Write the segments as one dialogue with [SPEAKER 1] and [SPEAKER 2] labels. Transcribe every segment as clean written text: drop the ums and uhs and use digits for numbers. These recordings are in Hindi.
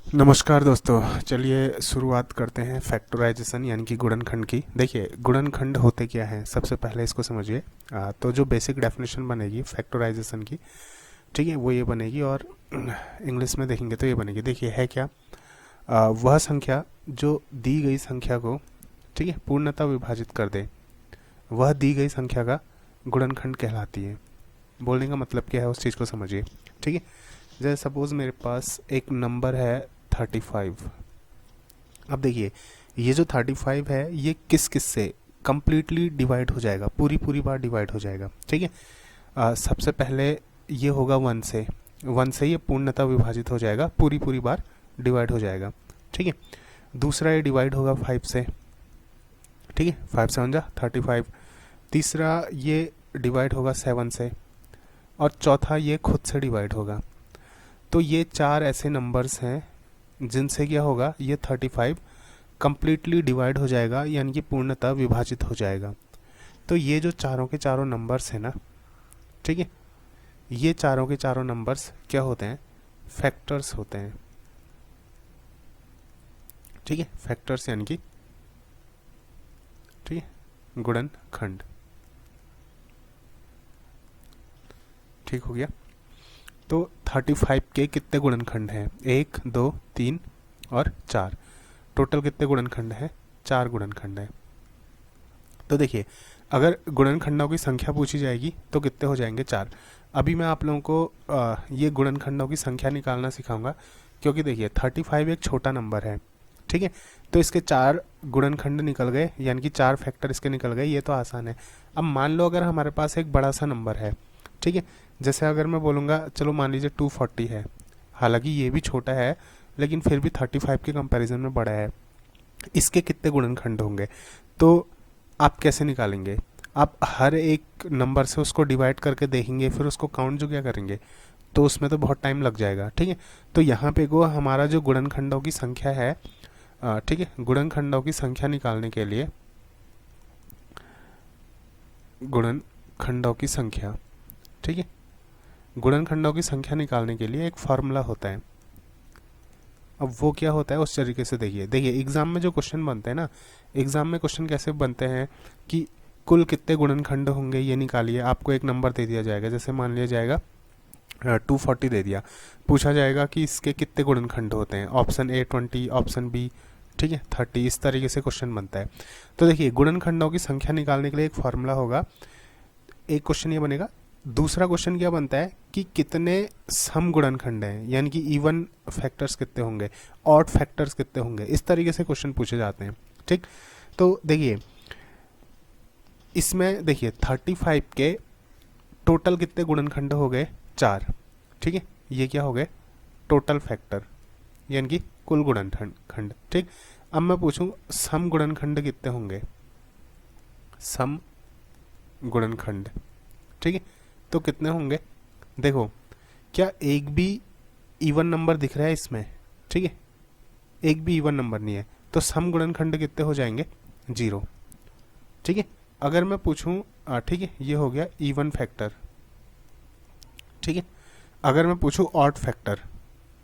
[SPEAKER 1] नमस्कार दोस्तों, चलिए शुरुआत करते हैं फैक्टराइजेशन यानी कि गुणनखंड की। देखिए, गुणनखंड होते क्या हैं, सबसे पहले इसको समझिए। तो जो बेसिक डेफिनेशन बनेगी फैक्टराइजेशन की, ठीक है, वो ये बनेगी और इंग्लिश में देखेंगे तो ये बनेगी। देखिए है क्या, वह संख्या जो दी गई संख्या को, ठीक है, पूर्णतः विभाजित कर दे, वह दी गई संख्या का गुणनखंड कहलाती है। बोलने का मतलब क्या है उस चीज़ को समझिए, ठीक है। जैसे सपोज मेरे पास एक नंबर है 35। अब देखिए, ये जो 35 है ये किस किस से कंप्लीटली डिवाइड हो जाएगा, पूरी पूरी बार डिवाइड हो जाएगा, ठीक है। सबसे पहले ये होगा 1 से, 1 से ये पूर्णतः विभाजित हो जाएगा, पूरी पूरी बार डिवाइड हो जाएगा, ठीक है। दूसरा ये डिवाइड होगा 5 से, ठीक है, 5 7 जा 35। तीसरा ये डिवाइड होगा 7 से, और चौथा ये खुद से डिवाइड होगा। तो ये चार ऐसे नंबर्स हैं जिनसे क्या होगा, ये 35 कंप्लीटली डिवाइड हो जाएगा, यानी कि पूर्णतः विभाजित हो जाएगा। तो ये जो चारों के चारों नंबर्स हैं ना, ठीक है, ये चारों के चारों नंबर्स क्या होते हैं, फैक्टर्स होते हैं, ठीक है। फैक्टर्स यानी कि, ठीक है, गुणनखंड, ठीक हो गया। तो 35 के कितने गुणनखंड हैं, 1 2 3 और 4। टोटल कितने गुणनखंड हैं, 4 गुणनखंड हैं। तो देखिए, अगर गुणनखंडों की संख्या पूछी जाएगी तो कितने हो जाएंगे, 4। अभी मैं आप लोगों को ये गुणनखंडों की संख्या निकालना सिखाऊंगा, क्योंकि देखिए 35 एक छोटा नंबर है, ठीक है। तो इसके 4 गुणनखंड निकल गए, यानी कि 4 फैक्टर इसके निकल गए, ये तो आसान है। अब मान लो अगर हमारे पास एक बड़ा सा नंबर है, ठीक है, जैसे अगर मैं बोलूँगा, चलो मान लीजिए 240 है, हालांकि ये भी छोटा है लेकिन फिर भी 35 के कंपैरिजन में बड़ा है। इसके कितने गुणनखंड होंगे, तो आप कैसे निकालेंगे, आप हर एक नंबर से उसको डिवाइड करके देखेंगे, फिर उसको काउंट जो क्या करेंगे, तो उसमें तो बहुत टाइम लग जाएगा, ठीक है। तो यहाँ पे को हमारा जो गुणनखंडों की संख्या है, ठीक है, गुणनखंडों की संख्या निकालने के लिए, गुणनखंडों की संख्या, ठीक है, गुणनखंडों की संख्या निकालने के लिए एक फार्मूला होता है। अब वो क्या होता है उस तरीके से देखिए एग्जाम में जो क्वेश्चन बनते हैं ना, एग्जाम में क्वेश्चन कैसे बनते हैं कि कुल कितने गुणनखंड होंगे ये निकालिए। आपको एक नंबर दे दिया जाएगा, जैसे मान लिया जाएगा 240 दे दिया, पूछा जाएगा कि इसके कितने गुणनखंड होते हैं, ऑप्शन ए 20, ऑप्शन बी, ठीक है, 30, इस तरीके से क्वेश्चन बनता है। तो देखिए, गुणनखंडों की संख्या निकालने के लिए एक फॉर्मूला होगा। एक क्वेश्चन ये बनेगा, दूसरा क्वेश्चन क्या बनता है कि कितने सम गुणनखंड हैं, यानी कि इवन फैक्टर्स कितने होंगे, ऑड फैक्टर्स कितने होंगे, इस तरीके से क्वेश्चन पूछे जाते हैं, ठीक। तो देखिए, इसमें देखिए 35 के टोटल कितने गुणनखंड हो गए, 4, ठीक है, ये क्या हो गए, टोटल फैक्टर, यानी कि कुल गुणनखंड, ठीक। अब मैं पूछूं सम गुणनखंड कितने होंगे, सम गुणनखंड, ठीक है, तो कितने होंगे। देखो, क्या एक भी इवन नंबर दिख रहा है इसमें, ठीक है, एक भी इवन नंबर नहीं है, तो सम गुणनखंड कितने हो जाएंगे, 0, ठीक है। अगर मैं पूछूं, ठीक है, ये हो गया इवन फैक्टर, ठीक है। अगर मैं पूछूं ऑड फैक्टर,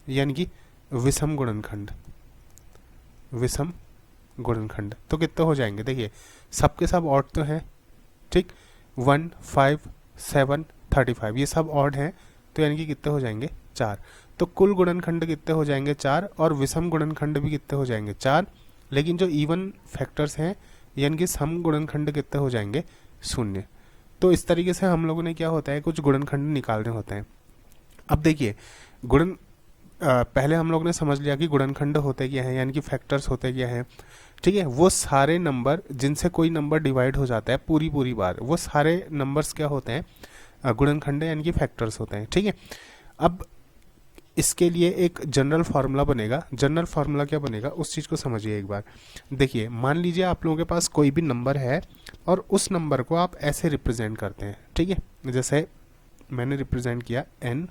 [SPEAKER 1] यानी कि विषम गुणनखंड, विषम गुणनखंड, तो कितने हो जाएंगे। देखिए, सबके सब ऑड तो हैं, ठीक, 1 5 7 35, ये सब ऑड हैं, तो यानी कि कितने हो जाएंगे, 4। तो कुल गुणनखंड कितने हो जाएंगे, 4, और विषम गुणनखंड भी कितने हो जाएंगे, 4। लेकिन जो इवन फैक्टर्स हैं, यानी कि सम गुणनखंड कितने हो जाएंगे, 0। तो इस तरीके से हम लोगों ने क्या होता है, कुछ गुणनखंड निकालने होते हैं। अब देखिए, गुणन पहले हम लोग ने समझ लिया कि गुणनखंड होते क्या हैं, यानी कि फैक्टर्स होते क्या हैं, ठीक है। वो सारे नंबर जिनसे कोई नंबर डिवाइड हो जाता है पूरी पूरी बार, वो सारे नंबर्स क्या होते हैं, गुणनखंड यानी कि फैक्टर्स होते हैं, ठीक है। अब इसके लिए एक जनरल फार्मूला बनेगा, जनरल फार्मूला क्या बनेगा उस चीज़ को समझिए एक बार। देखिए, मान लीजिए आप लोगों के पास कोई भी नंबर है और उस नंबर को आप ऐसे रिप्रेजेंट करते हैं, ठीक है। जैसे मैंने रिप्रेजेंट किया n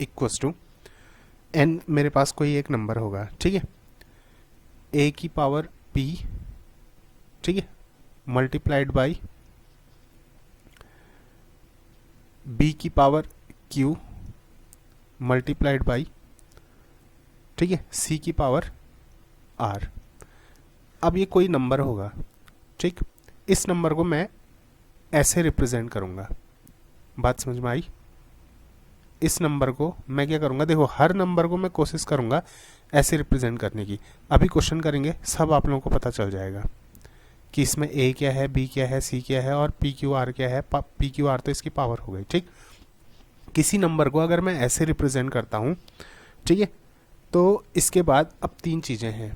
[SPEAKER 1] इक्वस टू n, मेरे पास कोई एक नंबर होगा, ठीक है, a की पावर p, ठीक है, मल्टीप्लाइड बाई b की पावर q मल्टीप्लाइड बाई ठीक है, c की पावर r। अब ये कोई नंबर होगा, ठीक, इस नंबर को मैं ऐसे रिप्रेजेंट करूंगा, बात समझ में आई? इस नंबर को मैं क्या करूंगा, देखो हर नंबर को मैं कोशिश करूंगा ऐसे रिप्रेजेंट करने की। अभी क्वेश्चन करेंगे सब आप लोगों को पता चल जाएगा कि इसमें a क्या है, b क्या है, c क्या है और p q r क्या है। p q r तो इसकी पावर हो गई, ठीक। किसी नंबर को अगर मैं ऐसे रिप्रेजेंट करता हूँ, ठीक है, तो इसके बाद अब तीन चीज़ें हैं।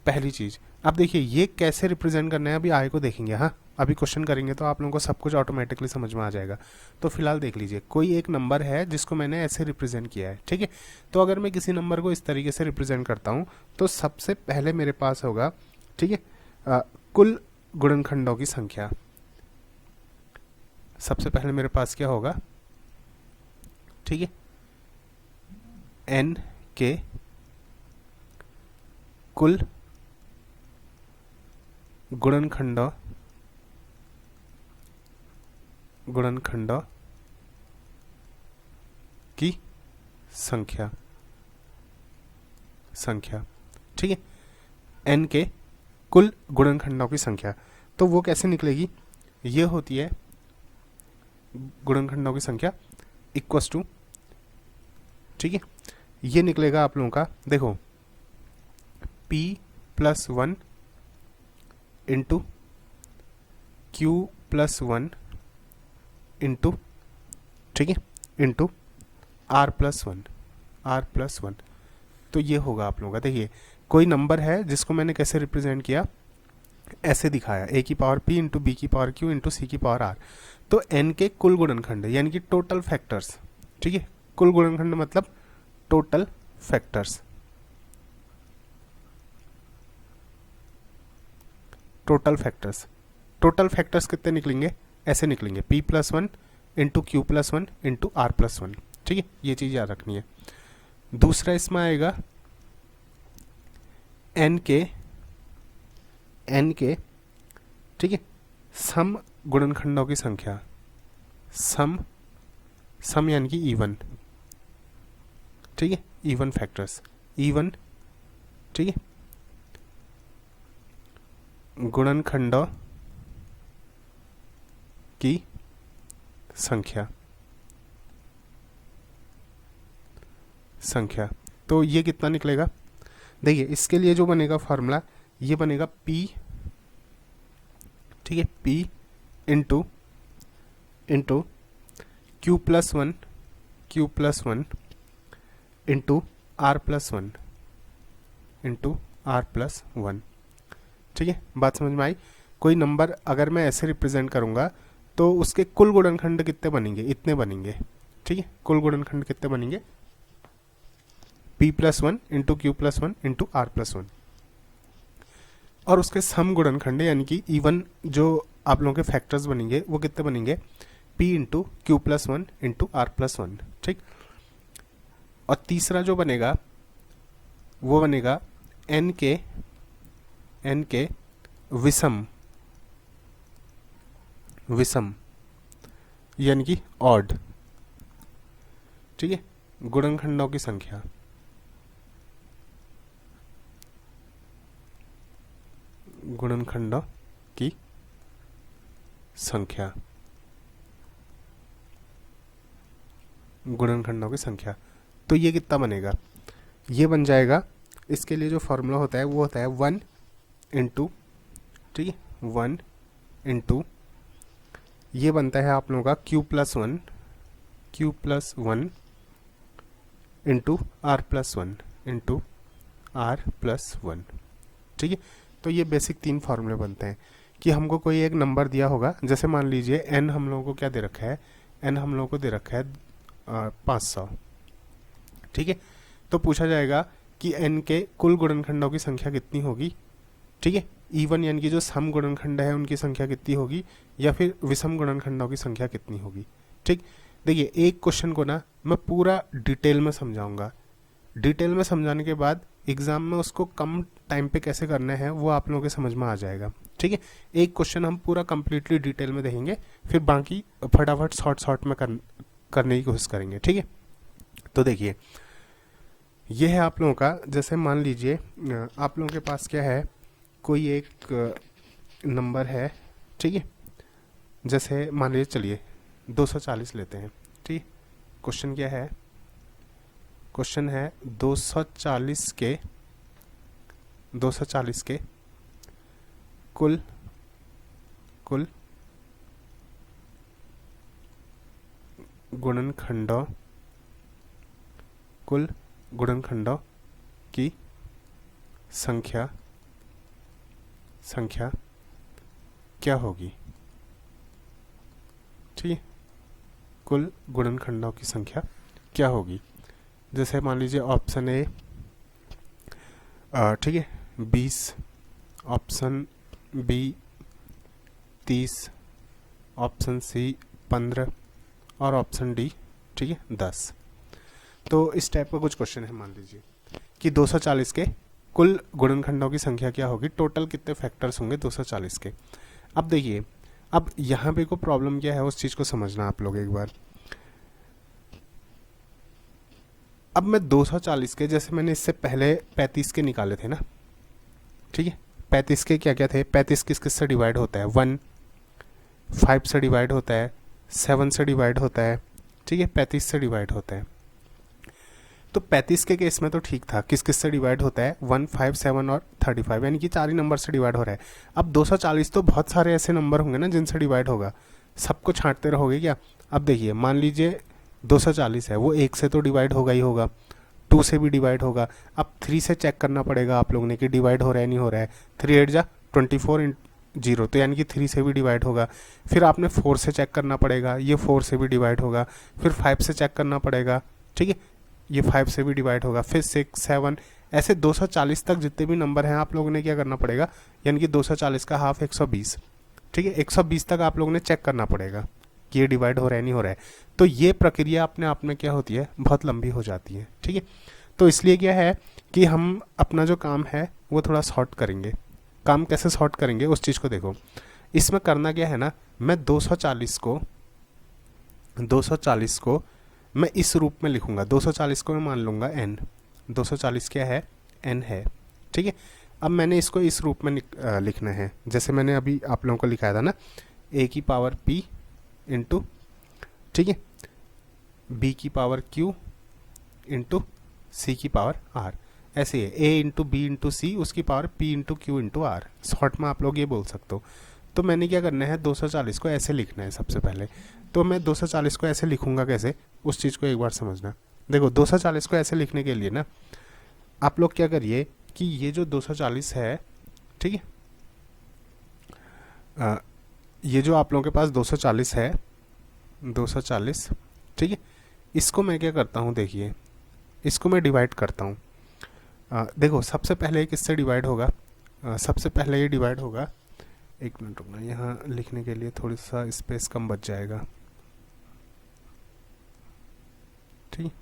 [SPEAKER 1] पहली चीज़, अब देखिए ये कैसे रिप्रेजेंट करना है, अभी आगे को देखेंगे। हाँ, अभी क्वेश्चन करेंगे तो आप लोगों को सब कुछ ऑटोमेटिकली समझ में आ जाएगा। तो फिलहाल देख लीजिए, कोई एक नंबर है जिसको मैंने ऐसे रिप्रेजेंट किया है, ठीक है। तो अगर मैं किसी नंबर को इस तरीके से रिप्रेजेंट करता हूँ तो सबसे पहले मेरे पास होगा, ठीक है, कुल गुणनखंडों की संख्या। सबसे पहले मेरे पास क्या होगा, ठीक है, n के कुल गुणनखंडों की संख्या, ठीक है, n के कुल गुणनखंडों की संख्या। तो वो कैसे निकलेगी, ये होती है गुणनखंडों की संख्या इक्वस टू, ठीक है, ये निकलेगा आप लोगों का, देखो p plus 1 into q plus 1 into, ठीक है, इंटू r प्लस 1। तो ये होगा आप लोगों का, देखिए कोई नंबर है जिसको मैंने कैसे रिप्रेजेंट किया, ऐसे दिखाया, a की पावर p इंटू b की पावर q इंटू c की पावर r। तो n के कुल गुणनखंड यानी कि टोटल फैक्टर्स, ठीक है, कुल गुणनखंड मतलब टोटल फैक्टर्स। टोटल फैक्टर्स कितने निकलेंगे, ऐसे निकलेंगे p plus 1 into Q plus 1 into r plus 1, ठीक है, ये चीज़ याद रखनी है। दूसरा इसमें आएगा n के, ठीक है, सम गुणनखंडों की संख्या, सम यानी कि इवन, ठीक है, इवन फैक्टर्स, इवन, ठीक है, गुणनखंडों की संख्या। तो ये कितना निकलेगा, देखिए इसके लिए जो बनेगा फॉर्मूला, ये बनेगा p, ठीक है, p into q plus 1 into r plus 1, ठीक है, बात समझ में आई? कोई नंबर अगर मैं ऐसे रिप्रेजेंट करूंगा तो उसके कुल गुणनखंड कितने बनेंगे, इतने बनेंगे, ठीक है, कुल गुणनखंड कितने बनेंगे, p plus 1 into Q plus 1 into r plus 1। और उसके सम गुणनखंड यानी कि इवन जो आप लोगों के फैक्टर्स बनेंगे वो कितने बनेंगे, p into Q plus 1 into r plus 1, ठीक। और तीसरा जो बनेगा वो बनेगा n के विषम यानी कि ऑड, ठीक है, गुणनखंडों की संख्या, तो ये कितना बनेगा, ये बन जाएगा, इसके लिए जो फॉर्मूला होता है वो होता है 1 इंटू, ठीक है, 1 इंटू, ये बनता है आप लोगों का q plus 1 into r plus 1, ठीक है। तो ये बेसिक तीन फार्मूले बनते हैं कि हमको कोई एक नंबर दिया होगा, जैसे मान लीजिए n हम लोगों को क्या दे रखा है, n हम लोगों को दे रखा है 500, ठीक है। तो पूछा जाएगा कि n के कुल गुणनखंडों की संख्या कितनी होगी, ठीक है, इवन यानी कि जो सम गुणनखंड है उनकी संख्या कितनी होगी, या फिर विषम गुणनखंडों की संख्या कितनी होगी, ठीक। देखिए एक क्वेश्चन को ना मैं पूरा डिटेल में समझाऊंगा, डिटेल में समझाने के बाद एग्जाम में उसको कम टाइम पे कैसे करना है वो आप लोगों के समझ में आ जाएगा, ठीक है। एक क्वेश्चन हम पूरा कंप्लीटली डिटेल में देखेंगे, फिर बाकी फटाफट शॉर्ट में करने की कोशिश करेंगे, ठीक है। तो देखिए ये है आप लोगों का, जैसे मान लीजिए आप लोगों के पास क्या है, कोई एक नंबर है, ठीक है, जैसे मान लीजिए, चलिए 240 लेते हैं, ठीक। क्वेश्चन क्या है, क्वेश्चन है 240 के कुल गुणनखंडों की संख्या क्या होगी, ठीक है। कुल गुणनखंडों की संख्या क्या होगी। जैसे मान लीजिए ऑप्शन ए, ठीक है, 20, ऑप्शन बी 30, ऑप्शन सी 15 और ऑप्शन डी, ठीक है, 10। तो इस टाइप का कुछ क्वेश्चन है। मान लीजिए कि 240 के कुल गुणनखंडों की संख्या क्या होगी, टोटल कितने फैक्टर्स होंगे 240 के। अब देखिए, अब यहाँ पे को प्रॉब्लम क्या है उस चीज़ को समझना आप लोग एक बार। अब मैं 240 के, जैसे मैंने इससे पहले 35 के निकाले थे ना, ठीक है, 35 के क्या क्या थे, 35 किस किस से डिवाइड होता है, 1, 5 से डिवाइड होता है, 7 से डिवाइड होता है, ठीक है, 35 से डिवाइड होता है। तो 35 के केस में तो ठीक था, किस किस से डिवाइड होता है, 1, 5, 7 और 35, यानी कि 4 ही नंबर से डिवाइड हो रहा है। अब 240 तो बहुत सारे ऐसे नंबर होंगे ना जिनसे डिवाइड होगा, सबको छांटते रहोगे क्या। अब देखिए, मान लीजिए 240 है, वो 1 से तो डिवाइड होगा ही होगा, 2 से भी डिवाइड होगा। अब 3 से चेक करना पड़ेगा आप लोगों ने कि डिवाइड हो रहा है नहीं हो रहा है। 3 8 जा 24 0, तो यानी कि 3 से भी डिवाइड होगा। फिर आपने 4 से चेक करना पड़ेगा, ये 4 से भी डिवाइड होगा। फिर 5 से चेक करना पड़ेगा, ठीक है, ये 5 से भी डिवाइड होगा। फिर 6, 7, ऐसे 240 तक जितने भी नंबर हैं आप लोगों ने क्या करना पड़ेगा, यानी कि 240 का हाफ 120, ठीक है, 120 तक आप लोगों ने चेक करना पड़ेगा कि ये डिवाइड हो रहा है नहीं हो रहा है। तो ये प्रक्रिया अपने आप में क्या होती है, बहुत लंबी हो जाती है, ठीक है। तो इसलिए क्या है कि हम अपना जो काम है वो थोड़ा शॉर्ट करेंगे। काम कैसे शॉर्ट करेंगे उस चीज़ को देखो। इसमें करना क्या है ना, मैं 240 को मैं इस रूप में लिखूंगा। 240 को मैं मान लूंगा n, 240 क्या है, n है, ठीक है। अब मैंने इसको इस रूप में लिखना है, जैसे मैंने अभी आप लोगों को लिखाया था ना, a की पावर p इंटू, ठीक है, b की पावर q इंटू c की पावर r। ऐसे है, a into B into C, उसकी power p into Q into R. Short में आप लोग ये बोल सकते हो। तो मैंने क्या करना है, 240 को ऐसे लिखना है सबसे पहले। तो मैं 240 को ऐसे लिखूंगा कैसे, उस चीज़ को एक बार समझना। देखो 240 को ऐसे लिखने के लिए ना आप लोग क्या करिए कि ये जो 240 है, ठीक है, ये जो आप लोगों के पास 240 है, 240, ठीक है, इसको मैं क्या करता हूँ, देखिए इसको मैं डिवाइड करता हूँ। देखो सबसे पहले किससे डिवाइड होगा, सबसे पहले ये डिवाइड होगा, एक मिनट रुकना, यहाँ लिखने के लिए थोड़ी सा स्पेस कम बच जाएगा, ठीक,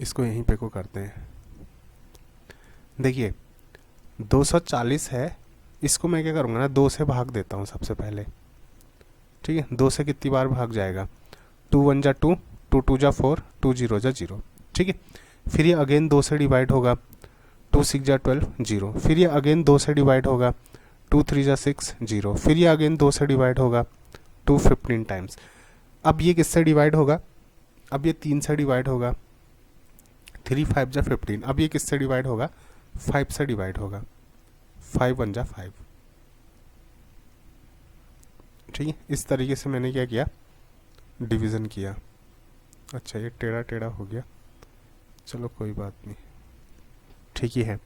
[SPEAKER 1] इसको यहीं पे को करते हैं। देखिए 240 है, इसको मैं क्या करूँगा ना, 2 से भाग देता हूँ सबसे पहले, ठीक है। 2 से कितनी बार भाग जाएगा, 2 1 जा 2, 2 2 जा 4, 2 0 जा 0, ठीक है। फिर ये अगेन 2 से डिवाइड होगा, 2 6 जा 12 0। फिर ये अगेन 2 से डिवाइड होगा, 2 3 जा 6 0। फिर ये अगेन 2 से डिवाइड होगा, 2 15 टाइम्स। अब ये किससे डिवाइड होगा, अब ये 3 से डिवाइड होगा, 3 5 जा 15। अब ये किससे डिवाइड होगा, 5 से डिवाइड होगा, 5 1 जा 5, ठीक है। इस तरीके से मैंने क्या किया, डिवीज़न किया। अच्छा ये टेढ़ा टेढ़ा हो गया, चलो कोई बात नहीं, ठीक ही है।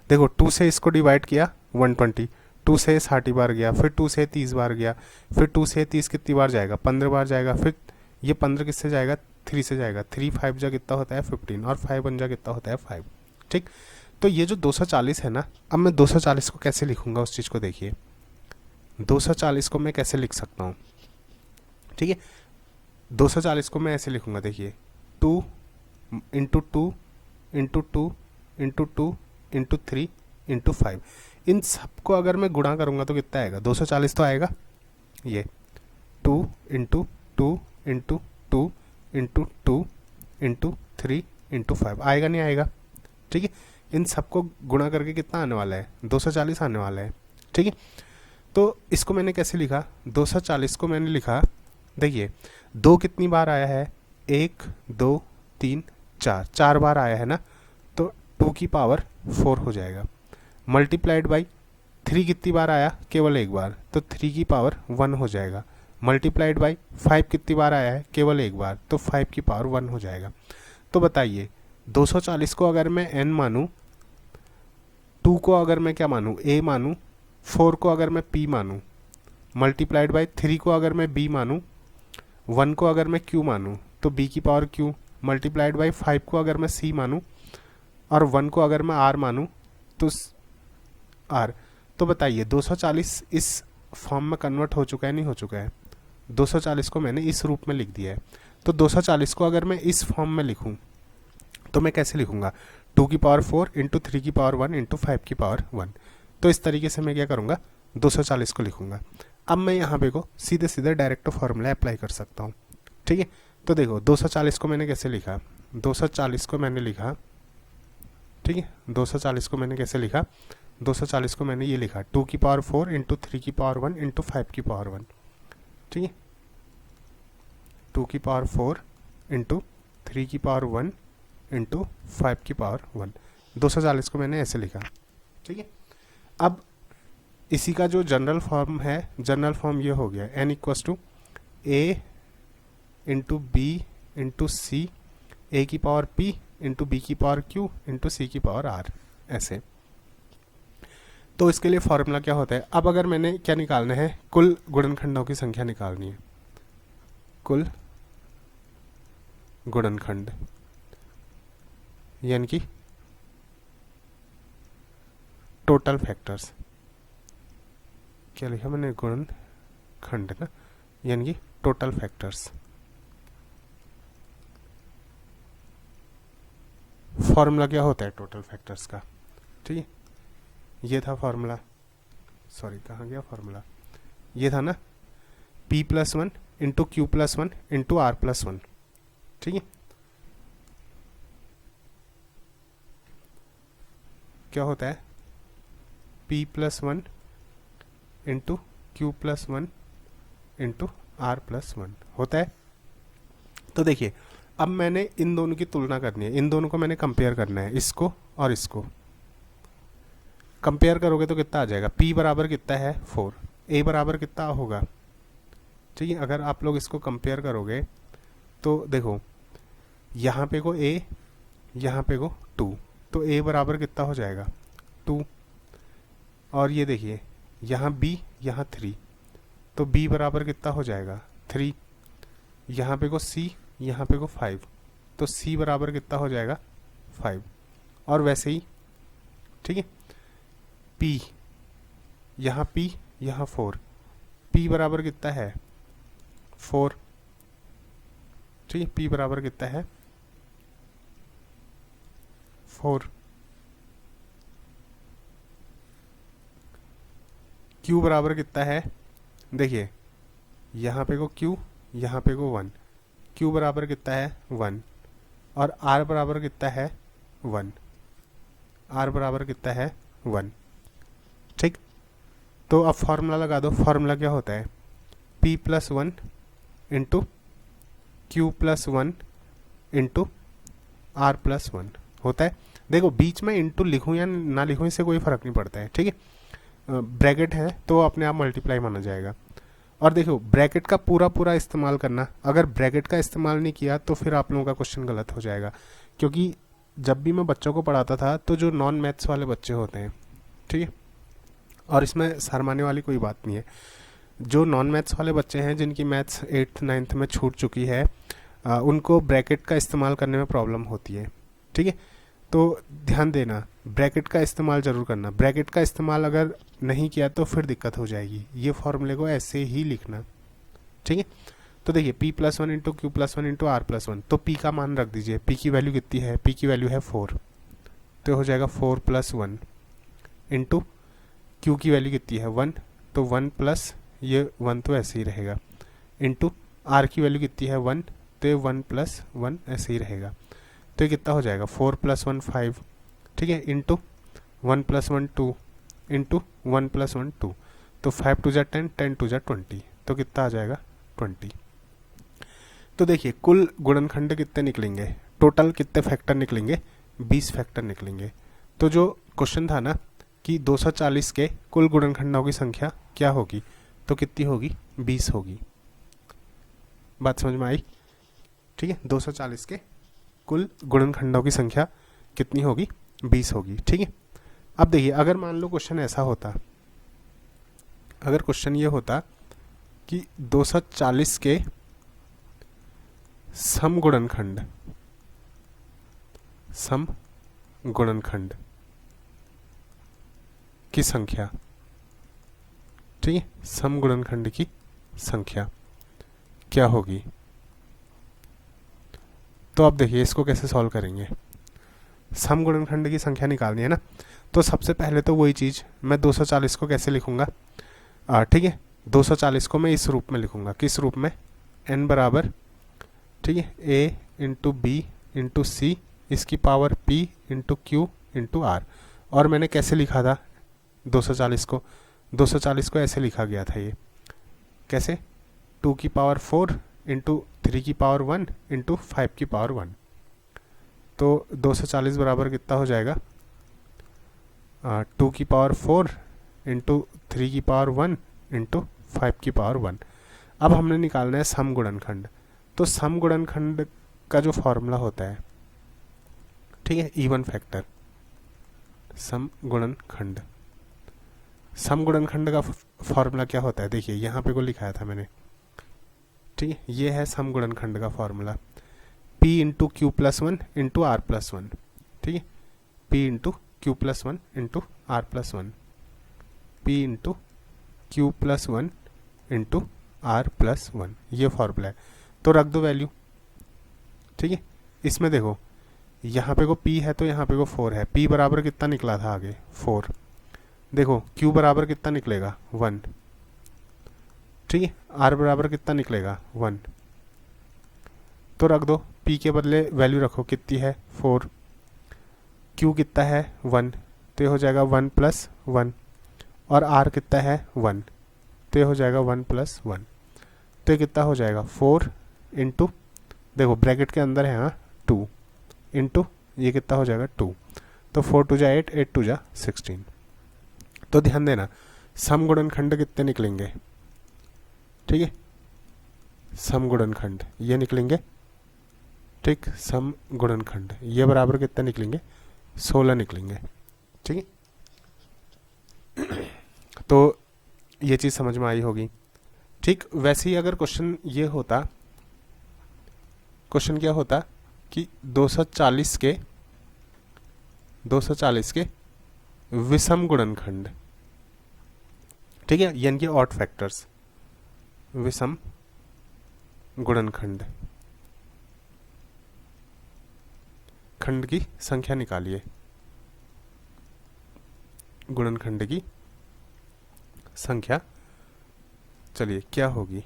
[SPEAKER 1] देखो 2 से इसको डिवाइड किया 120, 2 से 60 बार गया, फिर 2 से 30 बार गया, फिर 2 से 30 कितनी बार जाएगा, 15 बार जाएगा। फिर ये 15 किससे जाएगा, 3 से जाएगा, 3 5 जा कितना होता है 15, और 5 1 जा कितना होता है 5, ठीक। तो ये जो 240 है ना, अब मैं 240 को कैसे लिखूंगा उस चीज़ को देखिए। 240 को मैं कैसे लिख सकता हूँ, ठीक है। 240 को मैं ऐसे लिखूंगा, देखिए 2 into 2 into 2 into 2 into 3 into 5। इन सबको अगर मैं गुणा करूंगा तो कितना आएगा, 240 तो आएगा। ये 2 into 2 into 2 into 2 into 3 into 5 आएगा नहीं आएगा, ठीक है। इन सबको गुणा करके कितना आने वाला है, 240 आने वाला है, ठीक है। तो इसको मैंने कैसे लिखा, 240 को मैंने लिखा, देखिए 2 कितनी बार आया है, 1 2 3 4, 4 बार आया है ना, तो 2 की पावर 4 हो जाएगा। मल्टीप्लाइड बाई 3 कितनी बार आया, केवल एक बार, तो 3 की पावर 1 हो जाएगा। मल्टीप्लाइड बाई 5 कितनी बार आया है, केवल एक बार, तो 5 की पावर 1 हो जाएगा। तो बताइए 240 को अगर मैं n मानूं, 2 को अगर मैं क्या मानूं, a मानूं, 4 को अगर मैं p मानूं, मल्टीप्लाइड बाई 3 को अगर मैं b मानूं, 1 को अगर मैं q मानूं, तो b की पावर q, मल्टीप्लाइड बाई 5 को अगर मैं c मानूं और 1 को अगर मैं r मानूं तो r। तो बताइए 240 इस फॉर्म में कन्वर्ट हो चुका है, नहीं हो चुका है। 240 को मैंने इस रूप में लिख दिया है। तो 240 को अगर मैं इस फॉर्म में लिखूं तो मैं कैसे लिखूंगा, 2 की पावर 4 इंटू 3 की पावर 1 इंटू 5 की पावर 1। तो इस तरीके से मैं क्या करूंगा, 240 को लिखूंगा। अब मैं यहाँ पे को सीधे सीधे डायरेक्ट फॉर्मूला अप्लाई कर सकता हूँ, ठीक है। तो देखो 240 को मैंने कैसे लिखा, 240 को मैंने लिखा, ठीक है, 240 को मैंने कैसे लिखा, 240 को मैंने ये लिखा 2 की पावर 4 इंटू 3 की पावर 1 इंटू 5 की पावर 1, ठीक है। 2 की पावर 4 इंटू 3 की पावर 1 इंटू 5 की पावर 1, 240 को मैंने ऐसे लिखा, ठीक है। अब इसी का जो जनरल फॉर्म है, जनरल फॉर्म ये हो गया n equals to a into B into C, A की पावर p इंटू बी की पावर q इंटू सी की पावर r, ऐसे। तो इसके लिए फॉर्मूला क्या होता है, अब अगर मैंने क्या निकालना है, कुल गुणनखंडों की संख्या निकालनी है, कुल गुणनखंड, यानी कि टोटल फैक्टर्स, क्या लिखा मैंने, गुणनखंड ना, यानी कि टोटल फैक्टर्स। फॉर्मूला क्या होता है टोटल फैक्टर्स का, ठीक है। ये था फॉर्मूला, सॉरी कहाँ गया फॉर्मूला, ये था ना, p plus 1 into Q plus 1 into R plus 1, ठीक है। क्या होता है, p plus 1 into Q plus 1 into R plus 1 होता है। तो देखिए अब मैंने इन दोनों की तुलना करनी है, इन दोनों को मैंने कंपेयर करना है, इसको और इसको कंपेयर करोगे तो कितना आ जाएगा, p बराबर कितना है 4, a बराबर कितना होगा, ठीक है। अगर आप लोग इसको कंपेयर करोगे तो देखो यहाँ पे को a, यहाँ पे को 2, तो a बराबर कितना हो जाएगा 2, और ये देखिए यहाँ b, यहाँ 3, तो b बराबर कितना हो जाएगा 3, यहाँ पे को c, यहाँ पे को 5, तो c बराबर कितना हो जाएगा 5, और वैसे ही, ठीक है। p, यहाँ p, यहाँ 4, p बराबर कितना है 4, ठीक है, p बराबर कितना है 4, q बराबर कितना है, देखिए यहाँ पे को q, यहाँ पे को 1, q बराबर कितना है 1, और r बराबर कितना है 1, r बराबर कितना है 1, ठीक। तो अब फॉर्मूला लगा दो, फॉर्मूला क्या होता है, p plus 1 into Q plus 1 into R plus 1 होता है। देखो बीच में इंटू लिखूँ या ना लिखूँ इससे कोई फ़र्क नहीं पड़ता है, ठीक है। ब्रैकेट है तो अपने आप मल्टीप्लाई माना जाएगा। और देखो ब्रैकेट का पूरा पूरा इस्तेमाल करना, अगर ब्रैकेट का इस्तेमाल नहीं किया तो फिर आप लोगों का क्वेश्चन गलत हो जाएगा, क्योंकि जब भी मैं बच्चों को पढ़ाता था तो जो नॉन मैथ्स वाले बच्चे होते हैं, ठीक है, और इसमें शर्माने वाली कोई बात नहीं है, जो नॉन मैथ्स वाले बच्चे हैं जिनकी मैथ्स 8th 9th में छूट चुकी है, उनको ब्रैकेट का इस्तेमाल करने में प्रॉब्लम होती है, ठीक है। तो ध्यान देना, ब्रैकेट का इस्तेमाल ज़रूर करना, ब्रैकेट का इस्तेमाल अगर नहीं किया तो फिर दिक्कत हो जाएगी। ये फॉर्मूले को ऐसे ही लिखना, ठीक है। तो देखिए p plus 1 into Q plus 1 into R plus 1, तो p का मान रख दीजिए, p की वैल्यू कितनी है, p की वैल्यू है 4, तो हो जाएगा 4 प्लस 1 इंटू q की वैल्यू कितनी है 1, तो 1 प्लस ये 1 तो ऐसे ही रहेगा, इंटू r की वैल्यू कितनी है 1, तो ये 1 + 1 ऐसे ही रहेगा। तो ये कितना हो जाएगा 4 + 1 5, ठीक है, इंटू 1 + 1 2 इंटू 1 + 1 2, तो 5 2 जा 10, 10 2 जा 20, तो कितना आ जाएगा 20। तो देखिए कुल गुणनखंड कितने निकलेंगे, टोटल कितने फैक्टर निकलेंगे, 20 फैक्टर निकलेंगे। तो जो क्वेश्चन था ना कि 240 के कुल गुणनखंडों की संख्या क्या होगी, तो कितनी होगी 20 होगी। बात समझ में आई? ठीक है, 240 के कुल गुणनखंडों की संख्या कितनी होगी 20 होगी। ठीक है, अब देखिए अगर मान लो क्वेश्चन ऐसा होता, अगर क्वेश्चन ये होता कि 240 के सम गुणनखंड की संख्या, ठीक है, सम गुणनखंड की संख्या क्या होगी, तो अब देखिए इसको कैसे सॉल्व करेंगे। सम गुणनखंड की संख्या निकालनी है ना, तो सबसे पहले तो वही चीज़ मैं 240 को कैसे लिखूंगा, ठीक है, 240 को मैं इस रूप में लिखूंगा, किस रूप में, n बराबर, ठीक है, a into B into C इसकी power p into Q into R. और मैंने कैसे लिखा था 240 को, 240 को ऐसे लिखा गया था, ये कैसे, 2 की पावर 4 इंटू 3 की पावर 1 इंटू 5 की पावर 1। तो 240 बराबर कितना हो जाएगा, 2 की पावर 4 इंटू 3 की पावर 1 इंटू 5 की पावर 1। अब हमने निकालना है सम गुणनखंड। तो सम गुणनखंड का जो फॉर्मूला होता है, ठीक है, इवन फैक्टर, सम गुणनखंड का फॉर्मूला क्या होता है, देखिए यहाँ पे को लिखाया था मैंने, ठीक है, ये है सम गुणनखंड का formula, p into Q plus 1 into R plus 1, ठीक है, p into Q plus 1 into R plus 1, p into Q plus 1 into R plus 1, ये फॉर्मूला है। तो रख दो वैल्यू, ठीक है, इसमें देखो यहाँ पे को p है तो यहाँ पे को 4 है, p बराबर कितना निकला था आगे 4, देखो q बराबर कितना निकलेगा 1, ठीक है, r बराबर कितना निकलेगा 1, तो रख दो, p के बदले वैल्यू रखो, कितनी है 4, q कितना है 1, तो ये हो जाएगा 1 + 1, और r कितना है 1, तो ये हो जाएगा 1 + 1, तो ये कितना हो जाएगा 4 इंटू, देखो ब्रैकेट के अंदर है हाँ 2 इंटू ये कितना हो जाएगा 2, तो 4 2 जा 8, 8 2 जा 16। तो ध्यान देना सम गुणनखंड कितने निकलेंगे, ठीक है, सम गुणनखंड ये निकलेंगे, ठीक, सम गुणनखंड ये बराबर कितने निकलेंगे 16 निकलेंगे, ठीक है। तो ये चीज़ समझ में आई होगी, ठीक। वैसे ही अगर क्वेश्चन ये होता, क्वेश्चन क्या होता कि 240 के विषम गुणनखंड, ठीक है, यानी कि ऑड फैक्टर्स, विषम गुणनखंड खंड की संख्या निकालिए, गुणनखंड की संख्या, चलिए क्या होगी,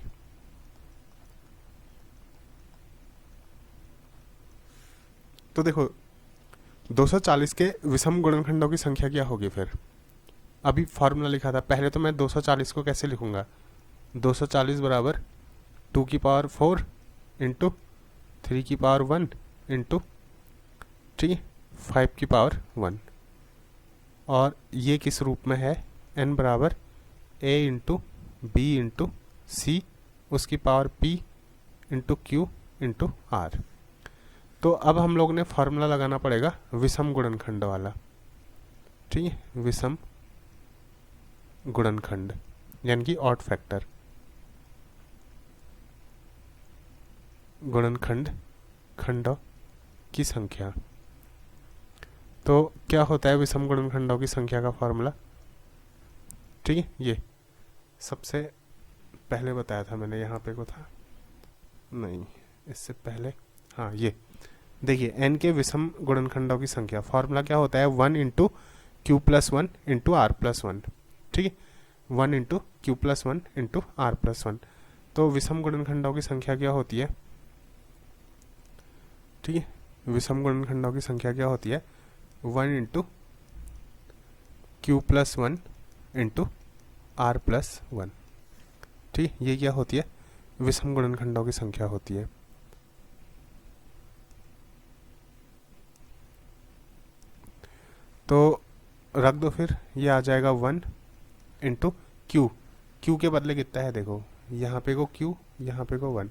[SPEAKER 1] तो देखो 240 के विषम गुणनखंडों की संख्या क्या होगी, फिर अभी फॉर्मूला लिखा था, पहले तो मैं 240 को कैसे लिखूंगा, 240 बराबर 2 की पावर 4 इंटू 3 की पावर 1 इंटू, ठीक है, 5 की पावर 1, और ये किस रूप में है, n बराबर a into B into C उसकी power p into Q into R. तो अब हम लोग ने फॉर्मूला लगाना पड़ेगा विषम गुणनखंड वाला, ठीक है, विषम गुणनखंड यानी कि ऑड फैक्टर, गुणनखंड खंडों की संख्या। तो क्या होता है विषम गुणनखंडों की संख्या का फॉर्मूला, ठीक है, ये सबसे पहले बताया था मैंने, यहाँ पे को था नहीं, इससे पहले, हाँ ये देखिए n के विषम गुणनखंडों की संख्या, फॉर्मूला क्या होता है 1 into Q plus 1 into R plus 1, ठीक है, 1 into Q plus 1 into R plus 1। तो विषम गुणनखंडों की संख्या क्या होती है, ठीक है, विषम गुणनखंडों की संख्या क्या होती है, 1 इंटू Q+1 इंटू R+1। ठीक, ये क्या होती है, विषम गुणनखंडों की संख्या होती है। तो रख दो फिर, ये आ जाएगा 1 इंटू Q। Q के बदले कितना है, देखो यहाँ पे को Q, यहाँ पे को 1।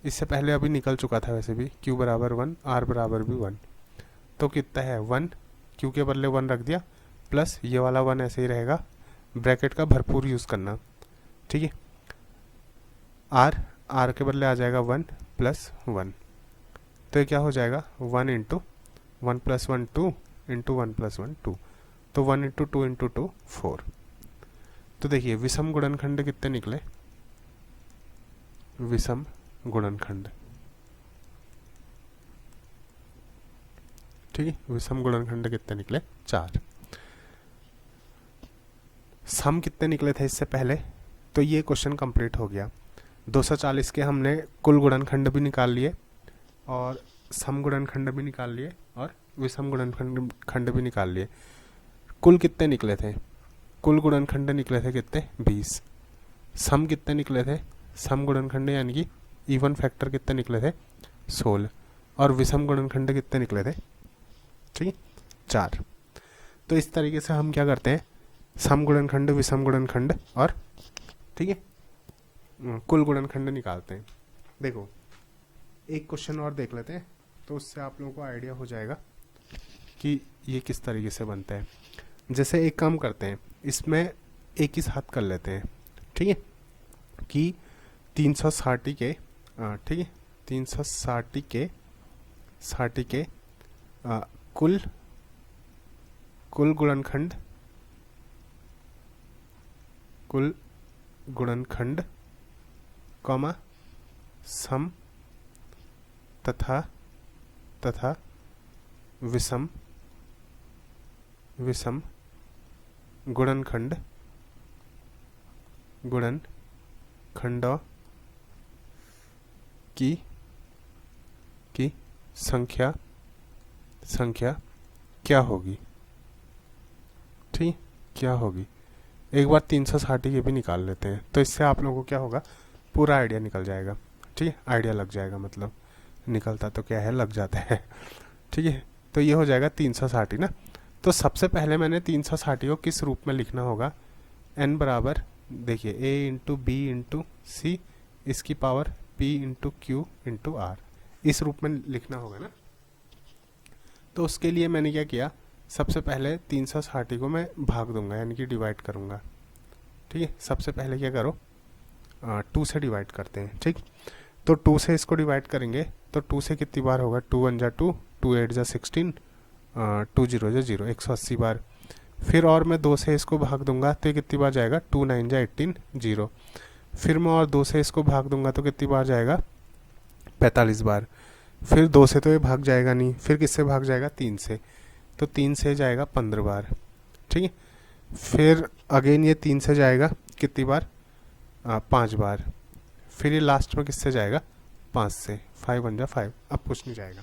[SPEAKER 1] इससे पहले अभी निकल चुका था वैसे भी, Q बराबर 1, R बराबर भी 1। तो कितना है 1, Q के बदले 1 रख दिया, प्लस ये वाला 1 ऐसे ही रहेगा, ब्रैकेट का भरपूर यूज़ करना। ठीक है, R के बदले आ जाएगा 1 प्लस 1। तो ये क्या हो जाएगा 1 इंटू 1 प्लस 1 2 इंटू 1 प्लस 1 2। तो 1 इंटू 2 इंटू 2 4। तो देखिए विषम गुणनखंड कितने निकले, विषम गुणनखंड, ठीक है, विषम गुणनखंड कितने निकले, 4। सम कितने निकले थे इससे पहले, तो ये क्वेश्चन कंप्लीट हो गया। 240 के हमने कुल गुणनखंड भी निकाल लिए और सम गुणनखंड भी निकाल लिए और विषम गुणनखंड भी निकाल लिए। कुल कितने निकले थे, कुल गुणनखंड निकले थे कितने, 20। सम कितने निकले थे, सम गुणनखंड यानी कि इवन फैक्टर कितने निकले थे, 16। और विषम गुणनखंड कितने निकले थे, ठीक है, 4। तो इस तरीके से हम क्या करते हैं, सम गुणनखंड, विषम गुणनखंड और ठीक है कुल गुणनखंड निकालते हैं। देखो एक क्वेश्चन और देख लेते हैं, तो उससे आप लोगों को आइडिया हो जाएगा कि ये किस तरीके से बनता है। जैसे एक काम करते हैं, इसमें एक ही साथ कर लेते हैं, ठीक है, कि 360 के ठीक है 360 के कुल गुणनखंड कॉमा सम तथा विषम गुणनखंडों की संख्या क्या होगी, ठीक, क्या होगी। एक बार 360 के भी निकाल लेते हैं, तो इससे आप लोगों को क्या होगा, पूरा आइडिया निकल जाएगा। ठीक है, आइडिया लग जाएगा, मतलब निकलता तो क्या है, लग जाता है। ठीक है, तो ये हो जाएगा 360 ना। तो सबसे पहले मैंने 360 को किस रूप में लिखना होगा, n बराबर देखिए a into B into C इसकी power p into Q into R, इस रूप में लिखना होगा ना। तो उसके लिए मैंने क्या किया, सबसे पहले 360 को मैं भाग दूंगा, यानी कि डिवाइड करूंगा। ठीक है, सबसे पहले क्या करो, 2 से डिवाइड करते हैं। ठीक, तो 2 से इसको डिवाइड करेंगे तो 2 से कितनी बार होगा, 2 1 जा 2, 2 8 जा 16, 2 0 जा 0, 180 बार। फिर और मैं 2 से इसको भाग दूंगा तो ये कितनी बार जाएगा, 2 9 जा 18, 0। फिर मैं और 2 से इसको भाग दूंगा तो कितनी बार जाएगा, 45 बार। फिर 2 से तो ये भाग जाएगा नहीं, फिर किससे भाग जाएगा, 3 से, तो 3 से जाएगा 15 बार। ठीक है, फिर अगेन ये 3 से जाएगा कितनी बार, 5 बार। फिर ये लास्ट में किससे जाएगा, 5 से, 5 1 जा 5, अब कुछ नहीं जाएगा।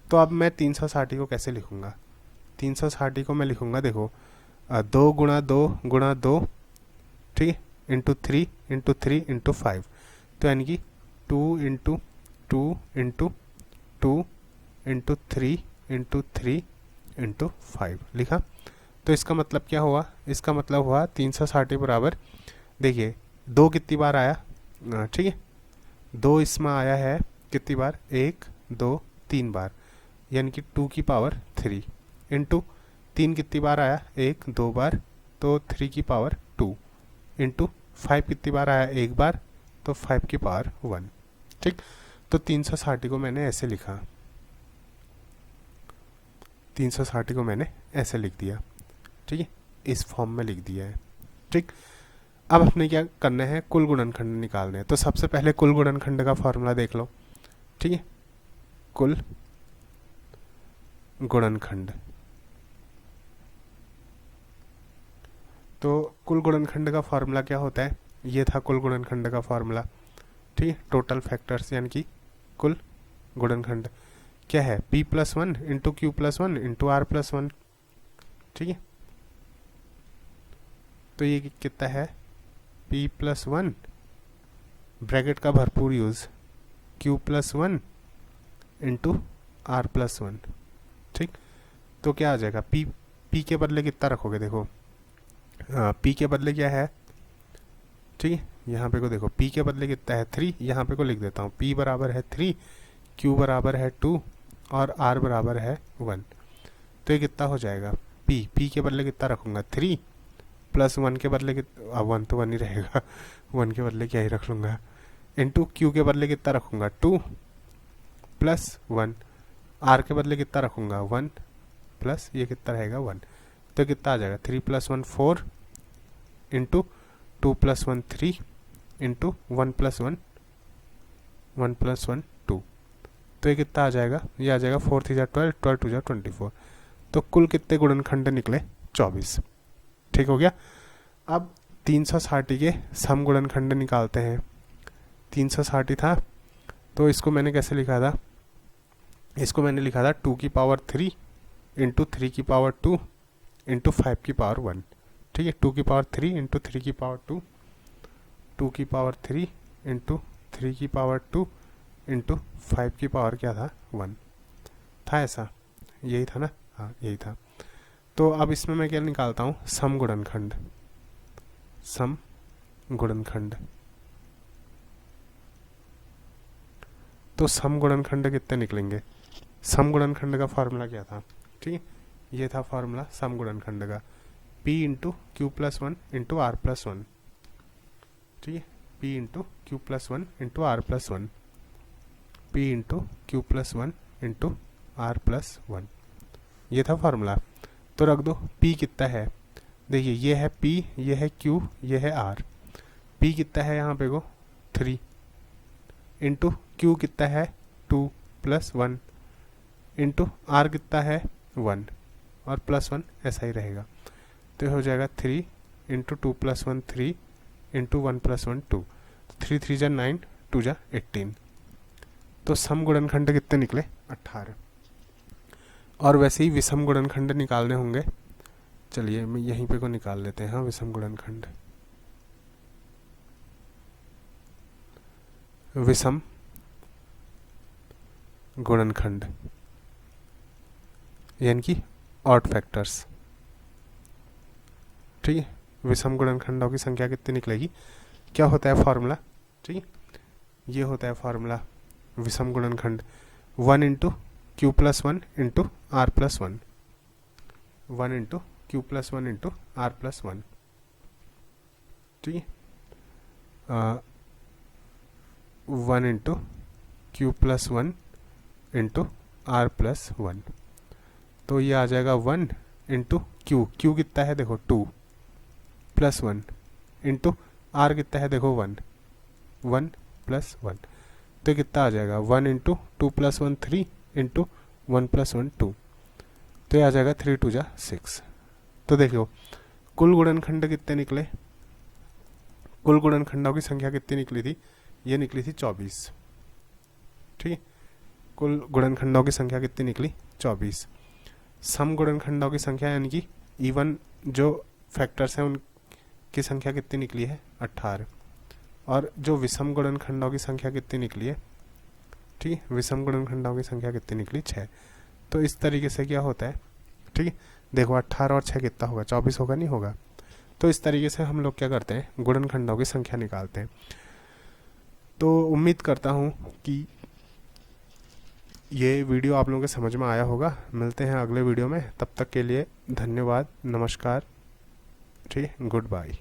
[SPEAKER 1] तो अब मैं 360 को कैसे लिखूंगा, 360 को मैं लिखूंगा, देखो 2 गुणा 2 गुणा 2, ठीक है, इंटू 3 इंटू 3 इंटू 5। तो यानी कि 2 into 2 into 2 into 3 into 3 into 5 लिखा। तो इसका मतलब क्या हुआ, इसका मतलब हुआ 360 बराबर, देखिए 2 कितनी बार आया, ठीक है, 2 इसमें आया है कितनी बार, 1 2 3 बार, यानी कि 2 की पावर 3 इंटू 3 कितनी बार आया, 1 2 बार, तो 3 की पावर 2 इंटू 5 कितनी बार आया, 1 बार, तो 5 की पावर 1। ठीक, तो 360 को मैंने ऐसे लिखा, 360 को मैंने ऐसे लिख दिया। ठीक है, इस फॉर्म में लिख दिया है। ठीक, अब अपने क्या करना है, कुल गुणनखंड निकालने हैं। तो सबसे पहले कुल गुणनखंड का फॉर्मूला देख लो। ठीक है, कुल गुणनखंड, तो कुल गुणनखंड का फॉर्मूला क्या होता है, ये था कुल गुणनखंड का फॉर्मूला। ठीक है, टोटल फैक्टर्स यानी कि कुल गुणनखंड, क्या है, p plus one into Q plus one into R plus one, ठीक है। तो ये कितना है, p प्लस वन ब्रैकेट का भरपूर use, q plus one into R plus one, ठीक। तो क्या आ जाएगा, p के बदले कितना रखोगे, देखो p के बदले क्या है, ठीक है। यहाँ पे को देखो p के बदले कितना है 3, यहाँ पे को लिख देता हूँ, p बराबर है 3, q बराबर है 2 और r बराबर है 1। तो ये कितना हो जाएगा, p के बदले कितना रखूँगा 3 प्लस 1 के बदले 1 तो 1 ही रहेगा 1 के बदले क्या ही रख लूँगा, इंटू q के बदले कितना रखूँगा 2 प्लस 1, r के बदले कितना रखूँगा 1 प्लस ये कितना रहेगा 1। तो कितना आ जाएगा 3 plus 1 4 into 2 plus 1 3 into 1 plus 1 1 plus 1 2। तो ये कितना आ जाएगा, ये आ जाएगा 4 3 12 12 2 24। तो कुल कितने गुणनखंड निकले 24, ठीक हो गया। अब 360 के सम गुणनखंड निकालते हैं। 360 था तो इसको मैंने कैसे लिखा था, इसको मैंने लिखा था 2 की पावर 3 इंटू 3 की पावर 2 इंटू 5 की पावर 1, ठीक है। 2 की पावर 3 इंटू 3 की पावर 2, 2 की पावर 3 इंटू 3 की पावर 2 इंटू 5 की पावर क्या था 1 था, ऐसा यही था ना, हाँ यही था। तो अब इसमें मैं क्या निकालता हूँ, सम गुणनखंड, सम गुणनखंड। तो सम गुणनखंड कितने निकलेंगे, सम गुणनखंड का फॉर्मूला क्या था, ठीक है, ये था फॉर्मूला सम गुणनखंड का, p into Q plus one into R plus one, ठीक है, p into Q plus one into R plus one, p into Q plus one into R plus one, ये था फॉर्मूला। तो रख दो p कितना है, देखिए ये है p, ये है q, ये है r। p कितना है यहाँ पे को 3 इंटू q कितना है 2 प्लस 1 इंटू r कितना है 1 और प्लस 1 ऐसा ही रहेगा। तो हो जाएगा 3 इंटू 2 प्लस 1 3 इंटू 1 प्लस 1 2, 3 3 जा 9 2 जा 18। तो सम गुणनखंड कितने निकले 18। और वैसे ही विषम गुणनखंड निकालने होंगे, चलिए मैं यहीं पे को निकाल लेते हैं, हाँ विषम गुणनखंड, विषम गुणनखंड यानी कि ऑड फैक्टर्स, ठीक है। विषम गुणनखंडों की संख्या कितनी निकलेगी, क्या होता है फॉर्मूला, ठीक है, ये होता है फॉर्मूला विषम गुणनखंड 1 into Q plus one into R plus one, 1 into Q plus one into R plus one, ठीक है, 1 into Q plus one into R plus one. तो ये आ जाएगा 1 इंटू क्यू, क्यू कितना है देखो 2 प्लस 1 इंटू आर कितना है देखो 1 1 प्लस 1। तो कितना आ जाएगा 1 इंटू 2 प्लस 1 3 इंटू 1 प्लस 1 2। तो ये आ जाएगा 3 2 जा 6। तो देखो कुल गुणनखंड कितने निकले, कुल गुणनखंडों की संख्या कितनी निकली थी, ये निकली थी 24, ठीक है। कुल गुणनखंडों की संख्या कितनी निकली 24। सम गुणनखंडों की संख्या यानी कि इवन जो फैक्टर्स हैं उनकी संख्या कितनी निकली है 18। और जो विषम गुणनखंडों की संख्या कितनी निकली है, ठीक है, विषम गुणनखंडों की संख्या कितनी निकली 6। तो इस तरीके से क्या होता है, ठीक है, देखो 18 और 6 कितना होगा 24 होगा, नहीं होगा। तो इस तरीके से हम लोग क्या करते हैं, गुणनखंडों की संख्या निकालते हैं। तो उम्मीद करता हूँ कि ये वीडियो आप लोगों के समझ में आया होगा। मिलते हैं अगले वीडियो में, तब तक के लिए धन्यवाद, नमस्कार, ठीक है, गुड बाय।